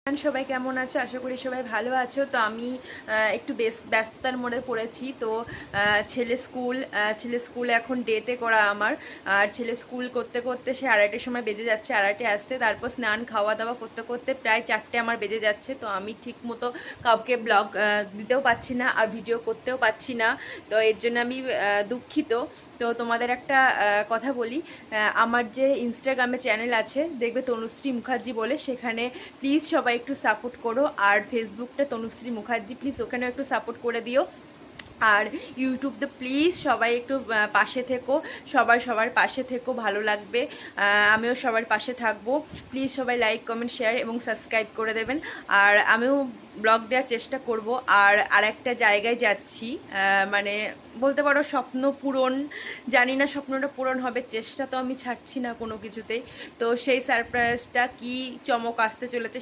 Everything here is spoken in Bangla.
সবাই কেমন আছো? আশা করি সবাই ভালো আছো। তো আমি একটু ব্যস্ততার মধ্যে পড়েছি। তো ছেলে স্কুল এখন ডেতে করা আমার। আর ছেলে স্কুল করতে করতে সে আড়াইটের সময় বেজে যাচ্ছে, আড়াইটে আসতে, তারপর স্নান খাওয়া দাওয়া করতে করতে প্রায় 4টে আমার বেজে যাচ্ছে। তো আমি ঠিক মতো কাউকে ব্লগ দিতেও পারছি না আর ভিডিও করতেও পারছি না। তো এর জন্য আমি দুঃখিত। তো তোমাদের একটা কথা বলি, আমার যে ইনস্টাগ্রামে চ্যানেল আছে দেখবে তনুশ্রী মুখার্জি বলে, সেখানে প্লিজ সবাই একটু সাপোর্ট করো। আর ফেসবুকটা তনুশ্রী মুখার্জি, প্লিজ ওখানেও একটু সাপোর্ট করে দিও। আর ইউটিউবতে প্লিজ সবাই একটু পাশে থেকো, সবার পাশে থেকো, ভালো লাগবে। আমিও সবার পাশে থাকবো। প্লিজ সবাই লাইক কমেন্ট শেয়ার এবং সাবস্ক্রাইব করে দেবেন। আর আমিও ব্লগ দেওয়ার চেষ্টা করব। আর আরেকটা জায়গায় যাচ্ছি, মানে বলতে পারো স্বপ্ন পূরণ। জানি না স্বপ্নটা পূরণ হবে, চেষ্টা তো আমি ছাড়ছি না কোনো কিছুতেই। তো সেই সারপ্রাইজটা কি চমক আসতে চলেছে